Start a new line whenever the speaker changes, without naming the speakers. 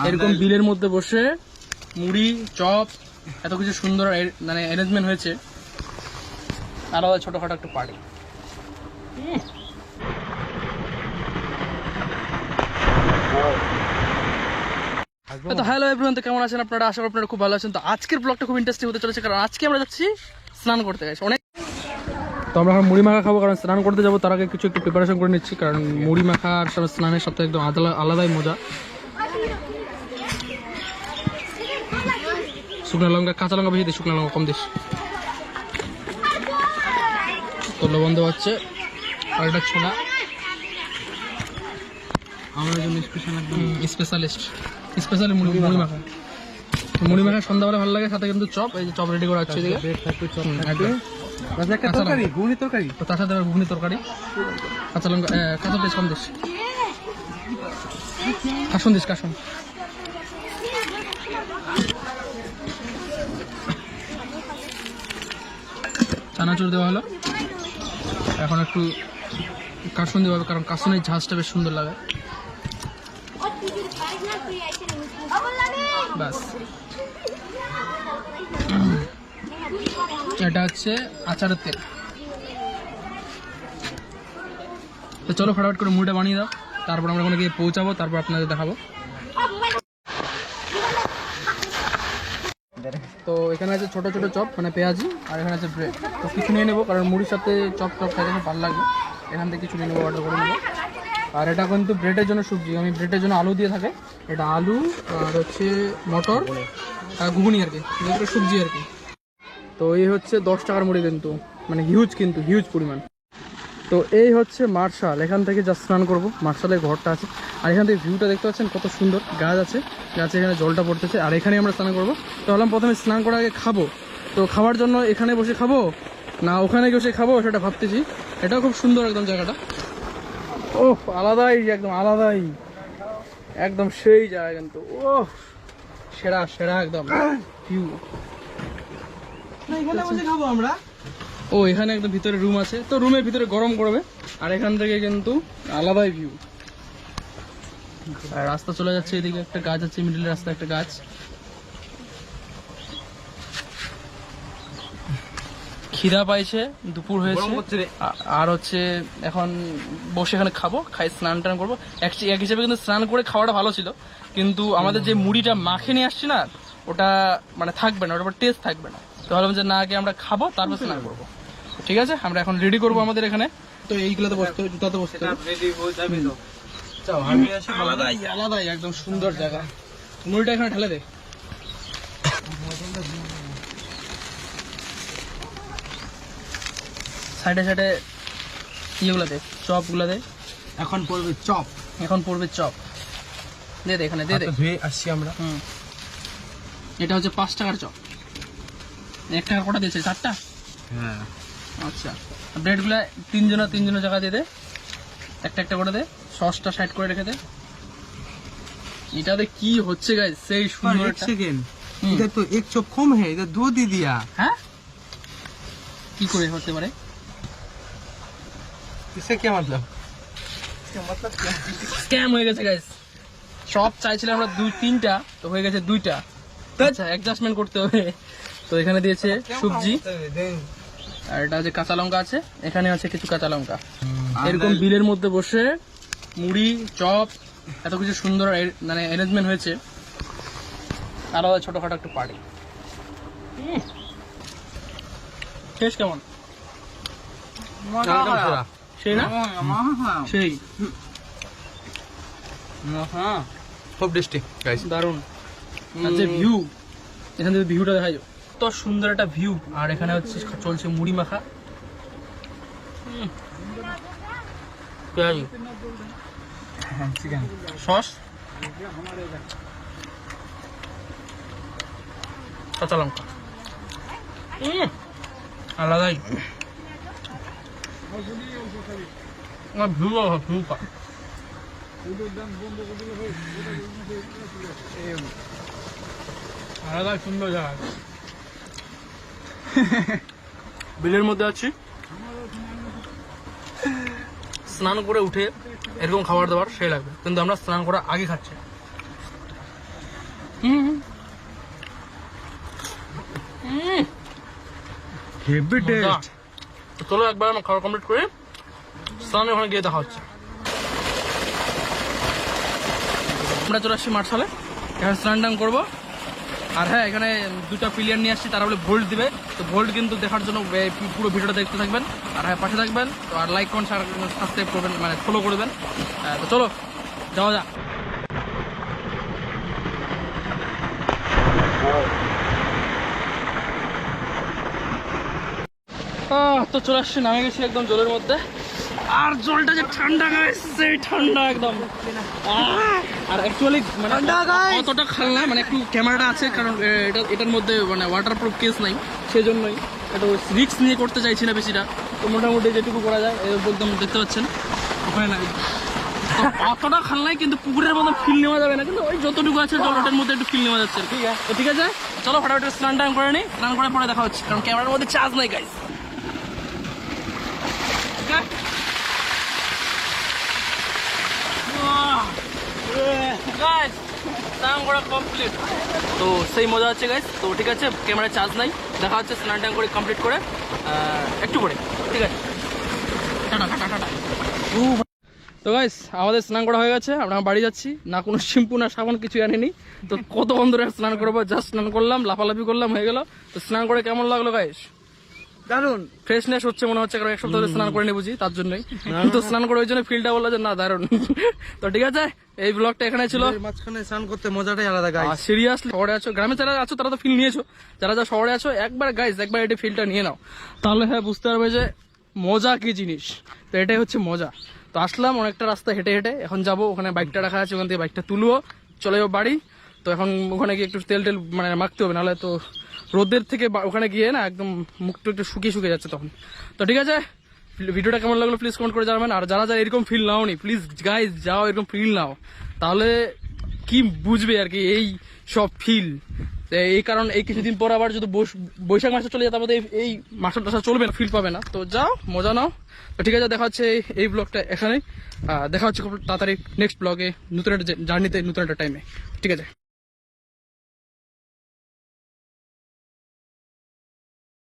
এরকম বিলের মধ্যে বসে মুড়ি চপ এত কিছু সুন্দর মানে অ্যারেঞ্জমেন্ট হয়েছে, আলাদা ছোটখাটো একটা পার্টি। তো হ্যালো এভরিওয়ান, তো কেমন আছেন আপনারা? আশা করি আপনারা খুব ভালো আছেন। তো আজকের ব্লগটা খুব ইন্টারেস্টিং হতে চলেছে, কারণ আজকে আমরা যাচ্ছি স্নান করতে গেছি অনেক। তো আমরা এখন মুড়ি মাখা খাবো, কারণ স্নান করতে যাবো তার আগে কিছু একটু প্রিপারেশন করে নিচ্ছি, কারণ মুড়ি মাখা আর সব স্নানের সাথে একদম আলাদাই মজা। শুকনো লঙ্কা, কাঁচা লঙ্কা বেশি দিই, শুকনো লঙ্কা কম দিস। তো লবণ দেওয়া হচ্ছে, আর এটা ছোলা আমাদের জন্য স্পেশালি মুড়ি মাখা। মুড়ি মাখা সন্ধ্যাবেলা ভালো লাগে, সাথে কিন্তু চপ, এই যে চপ রেডি করা হচ্ছে এদিকে। তো তার সাথে ঘুগনি তরকারি, কাঁচা লঙ্কা, কাঁচা পেঁয়াজ কম দিস, কাসন দিস, কাসন। চানাচুর দেওয়া হলো, এখন একটু কাসন দেওয়া হবে, কারণ কাসনের ঝাঁজটা বেশ সুন্দর লাগে। বাস, এটা হচ্ছে আচারের তেল। তো চলো ফটাফট করে মুড়িটা বানিয়ে দাও, তারপর আমরা ওখানে গিয়ে পৌঁছাবো, তারপর আপনাদের দেখাবো। তো এখানে আছে ছোট ছোট চপ, মানে পেঁয়াজি, আর এখানে আছে ব্রেড। তো কিছু নিয়ে নেবো, কারণ মুড়ির সাথে চপ খাইতে খুব ভালো লাগে। এখান থেকে কিছু নিয়ে নেবো, অর্ডার করে নেবো। আর এটা কিন্তু ব্রেডের জন্য সবজি, আমি ব্রেডের জন্য আলু দিয়ে থাকে, এটা আলু আর হচ্ছে মটর আর ঘুগনি আর কি, যেগুলো সবজি আর কি। তো এই হচ্ছে 10 টাকার মুড়ি, কিন্তু মানে হিউজ পরিমাণ। তো এই হচ্ছে মার্শাল, এখান থেকে যা স্নান করবো, মার্শালের ঘরটা আছে। আর এখান থেকে ভিউটা দেখতে পাচ্ছেন কত সুন্দর, গাছ আছে, গাছে এখানে জলটা পড়তেছে, আর এখানে আমরা স্নান করবো। তো ভাবলাম প্রথমে স্নান করার আগে খাবো, তো খাওয়ার জন্য এখানে বসে খাবো না ওখানে বসে খাবো সেটা ভাবতেছি। এটাও খুব সুন্দর একদম জায়গাটা, ওহ আলাদাই, একদম আলাদাই, একদম সেই জায়গা কিন্তু, ওহ সেরা সেরা একদম ভিউ।
এখানে বসে খাবো আমরা।
ও এখানে একদম ভিতরে রুম আছে, তো রুমের ভিতরে গরম করবে, আর এখান থেকে কিন্তু আলাদাই ভিউ। আর রাস্তা চলে যাচ্ছে, এদিকে একটা গাছ আছে, মিডিলের রাস্তা একটা গাছ। খিদা পাইছে, দুপুর হয়েছে, আর হচ্ছে এখন বসে এখানে খাবো, খাই স্নান টান করবো। এক হিসেবে কিন্তু স্নান করে খাওয়াটা ভালো ছিল, কিন্তু আমাদের যে মুড়িটা মাখে নিয়ে আসছি না, ওটা মানে থাকবে না, ওটার টেস্ট থাকবে না। তো ভাবলাম যে না, আগে আমরা খাবো তারপর স্নান করবো। ঠিক আছে, আমরা এখন রেডি করবো আমাদের এখানে। তো এইগুলোতে বসতে হবে, জুতাতে বসতে হবে। আলাদাই একদম সুন্দর জায়গা। মুড়িটা এখানে ঢেলে দে। সাইডে সাইডে ইয়েগুলো দে, চপগুলো দে।
এখন পড়বে চপ,
দে দে, এখানে দে দে।
ধুয়ে আসছি আমরা।
এটা হচ্ছে 5 টাকার চপ। 1 টাকার কটা দিয়েছে? 4টা।
হ্যাঁ
আচ্ছা, ব্রেডগুলো তিনজনের জায়গা দিয়ে দে, একটা করে দে। সসটা সাইড করে রেখে দে। এটাতে কি হচ্ছে গাইস, সেই সুন্দর।
एक सेकंड, इधर तो एक चॉप कम है, इधर 2 दे दिया।
হ্যাঁ, কি করে হতে পারে?
इससे क्या मतलब?
স্ক্যাম হয়ে গেছে গাইস। সব চাইছিলাম আমরা 2-3টা, তো হয়ে গেছে 2টা। আচ্ছা, অ্যাডজাস্টমেন্ট করতে হবে। তো এখানে দিয়েছে সবজি, আর এটা যে কাঁচা লঙ্কা আছে, এখানে আছে কিছু কাঁচা লঙ্কা। এরকম বিলের মধ্যে বসে মুড়ি চপ এত কিছু সুন্দর মানে অ্যারেঞ্জমেন্ট হয়েছে, আলাদা ছোটখাটো একটা পার্টি। টেস্ট কেমন? সেই না, সেই
খুব টেস্টি গাইস,
দারুন। আর যে ভিউ, এখান থেকে ভিউটা দেখা যায়, কত সুন্দর একটা ভিউ। আর এখানে হচ্ছে চলছে মুড়ি মাখা, পেঁয়াজি,
চিকেন
সস, কাঁচা লঙ্কা, আলাদাই ভিউ পা। আলাদাই সুন্দর জায়গা। বিলের মধ্যে আছি, স্নান করে উঠে এরকম খাবার দাবার সেই লাগবে, কিন্তু আমরা স্নান করার আগে খাচ্ছি।
Heavy taste.
তো চলো একবার আমার খাওয়া কমপ্লিট করে স্নানে ওখানে গিয়ে দেখা হচ্ছে। আমরা চলে আসছি মার্শালে, এখানে স্নান টান করবো। আর হ্যাঁ, এখানে দুটা প্লেয়ার নিয়ে আসছি, তারা বলে ভোল্ট দিবে। তো ভোল্ট কিন্তু দেখার জন্য পুরো ভিডিওটা দেখতে থাকবেন। আর হ্যাঁ, পাশে থাকবেন। তো আর লাইক কমেন্ট সাবস্ক্রাইব করবেন, মানে ফলো করবেন। তো চলো যাওয়া যাক। তো চলে আসছি, নামে গেছি একদম জলের মধ্যে। আর জলটা যে ঠান্ডা গাইস, সেই ঠান্ডা একদম। আর অ্যাকচুয়ালি মানে অতটা খালনা, মানে একটু ক্যামেরাটা আছে, কারণ এটার মধ্যে মানে ওয়াটারপ্রুফ কেস নাই, সেজন্যই একটু রিস্ক নিয়ে করতে চাইছি না বেশিটা। তো মোটামুটি যেটুকু করা যায় একদম দেখতে পাচ্ছেন ওখানে না। অতটা খালনাই, কিন্তু পুকুরের মতো ফিল নেওয়া যাবে না, কিন্তু ওই যতটুকু আছে জলটার মধ্যে একটু ফিল নেওয়া যাচ্ছে। ঠিক আছে, ঠিক আছে, চলো ফটাফট স্নান টান করে নিই। স্নান করার পরে দেখা হচ্ছে, কারণ ক্যামেরার মধ্যে চার্জ নাই গাইস। কমপ্লিট, তো সেই মজা হচ্ছে গাইস। তো ঠিক আছে, ক্যামেরা চার্জ নাই, দেখা হচ্ছে স্নান টান করে কমপ্লিট করে একটু পরে। ঠিক আছে, টাটা টাটা টাটা। তো গাইস, আমাদের স্নান করা হয়ে গেছে, আমরা বাড়ি যাচ্ছি। না কোনো শ্যাম্পু না সাবান কিছু আনিনি, তো কত ধরে স্নান করবো, জাস্ট স্নান করলাম, লাফালাফি করলাম, হয়ে গেল। তো স্নান করে কেমন লাগলো গাইস?
দারুন
ফ্রেশনেস হচ্ছে মনে হচ্ছে, কারণ এক সপ্তাহ ধরে স্নান করে নি বুঝি, তার জন্যই। কিন্তু স্নান করে ওই জন্য ফিলটা বললো যে না দারুন। তো ঠিক আছে, এই ব্লগটা এখানে ছিল।
মাঝখানে স্নান করতে মজাটাই আলাদা গাইস।
সিরিয়াসলি শহরে আছো, গ্রামে যারা আছো তারা তো ফিল নিয়েছো, যারা যা শহরে আছো একবার গাইস একবার এটা ফিলটা নিয়ে নাও, তাহলে হ্যাঁ বুঝতে পারবে যে মজা কি জিনিস। তো এটাই হচ্ছে মজা। তো আসলাম অনেকটা রাস্তা হেঁটে হেঁটে, এখন যাবো ওখানে বাইকটা রাখা আছে, ওখান থেকে বাইকটা তুলবো, চলে যাবো বাড়ি। তো এখন ওখানে গিয়ে একটু তেল মানে মাখতে হবে, নাহলে তো রোদের থেকে ওখানে গিয়ে না একদম মুখটা একটু শুকিয়ে যাচ্ছে তখন। তো ঠিক আছে, ভিডিওটা কেমন লাগলো প্লিজ কমেন্ট করে জানাবেন। আর যারা যারা এরকম ফিল নাও নি, প্লিজ গাইজ যাও, এরকম ফিল নাও, তাহলে কি বুঝবে আর কি এই সব ফিল। এই কারণ এই কিছুদিন পর আবার যদি বৈশাখ মাসে চলে যায়, তারপরে এই মাসটা টাসা চলবে না, ফিল পাবে না। তো যাও, মজা নাও। তো ঠিক আছে, দেখা হচ্ছে এই ব্লগটা এখানেই। দেখা হচ্ছে খুব তাড়াতাড়ি নেক্সট ব্লগে, নতুন একটা জার্নিতে, নতুন একটা টাইমে। ঠিক আছে।